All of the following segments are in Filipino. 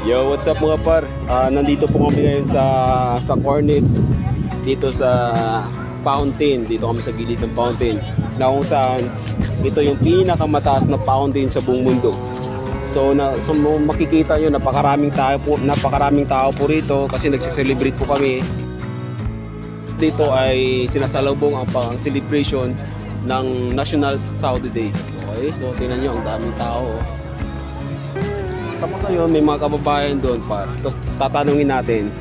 Yo, what's up mga par? Nandito po kami ngayon sa Cornets, dito sa fountain. Dito kami sa gilid ng fountain, na kung saan ito yung pinakamataas na fountain sa buong mundo. So makikita nyo, napakaraming tao po rito kasi nagse-celebrate po kami. Dito ay sinasalubong ang celebration ng National Saudi Day. Okay, so tingnan nyo, ang daming tao. Tapos ngayon, may mga kababayan doon par. Tapos tatanungin natin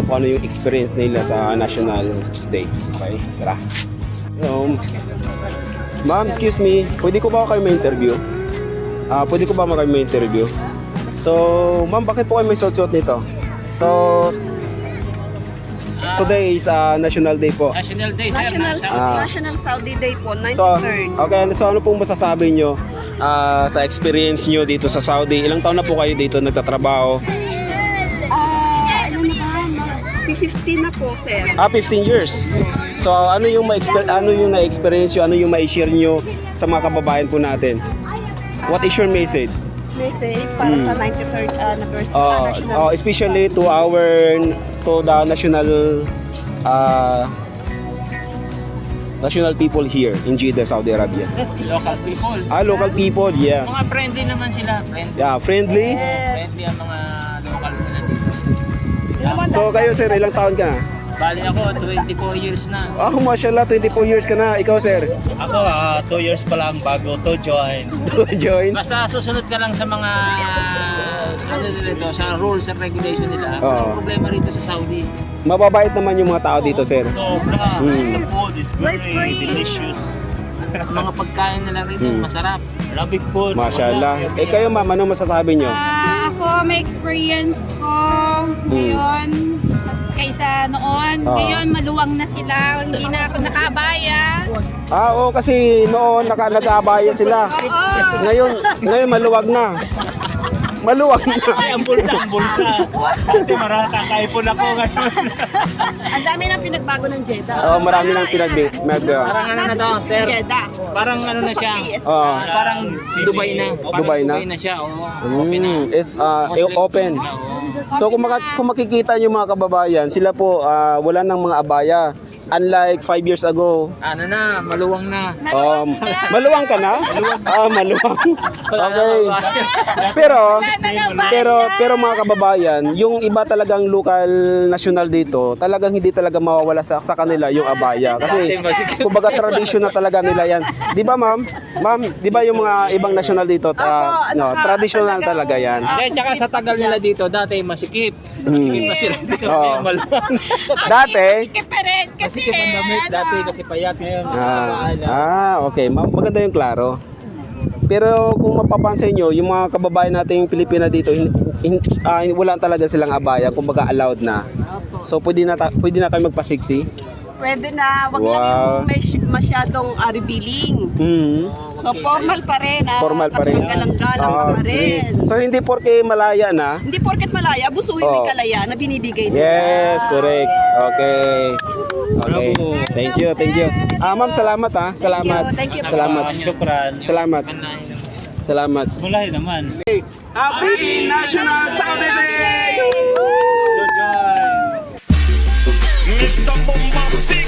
kung ano yung experience nila sa National Day. Okay, tara. Ma'am, excuse me, pwede ko ba kayo ma-interview? Pwede ko ba kayo ma-interview? So, ma'am, bakit po kayo may suot-suot nito? So, today is National Day po. National Day, sir. National Saudi Day po, 93rd. So, okay, so ano pong masasabi nyo sa experience nyo dito sa Saudi? Ilang taon na po kayo dito nagtatrabaho? Ano na ba? 15 na po, sir. 15 years. So, ano yung na-experience nyo? Ano yung ma-share nyo sa mga kababayan po natin? What is your message? Message para sa 93rd anniversary. Especially to the national people here in Jeddah, Saudi Arabia. Local people. Local people, yes. Mga friendly naman sila. Friendly. Yeah, friendly. Friendly ang mga local nila dito. So kayo sir, ilang taon ka na? Bali ako, 24 years na. Mashallah, 24 years ka na. Ikaw sir? Ako, 2 years pa lang bago to join. Join? Basta susunod ka lang sa mga sa rules and regulation nila. Walang problema rito sa Saudi. Mababait naman yung mga tao dito sir. Sobra. The food is very delicious. Mga pagkain nila rito, masarap. Arabic food. Mashallah. Kayo ma'am, ano masasabi nyo? Ako, may experience ko ngayon mas kaysa noon. Ngayon, maluwang na sila. Hindi na ako nakaabaya. Oo, kasi noon nag-aabaya sila. Ngayon maluwag na. Maluwag na. Ay, ang bulsa. Dati marami kakaipon ako ngayon. Ang dami nang pinagbago ng Jeddah. Marami nang Parang ano na to, sir? Jeddah. Parang ano na siya? Parang Dubai na. Dubai na? Dubai na siya. Open na. It's open. So kung makikita nyo mga kababayan, sila po wala nang mga abaya. Unlike 5 years ago. Ano na, maluwang na. Maluwang ka na? Maluwang. Wala na Okay. abaya. Pero mga kababayan, yung iba talagang local national dito, talagang hindi talaga mawawala sa kanila yung abaya. Kasi kumbaga tradition na talaga nila yan. Di ba ma'am? Ma'am, di ba yung mga ibang national dito, traditional talaga yan. Tsaka sa tagal nila dito, dati masikip. Masikip pa sila dito. Maluwang. Dati, Kasi Dati kasi payat ngayon. okay. Maganda yung klaro. Pero kung mapapansin nyo, yung mga kababayan nating Pilipina dito, wala talaga silang abaya, kumbaga allowed na. So pwede na kayo magpasiksi. Pwede na, wag lang yung masyadong revealing. So formal pa rin. Formal pa rin. Galang-galang pa rin. So hindi porke malaya na. Hindi porket malaya, busuin may kalaya na binibigay nila. Yes, correct. Okay. Thank you. Ma'am, salamat ha. Salamat. Thank you. Salamat. Syukran. Salamat. Mulay naman. Happy National Saudi Day! To join. Mr. Bombastic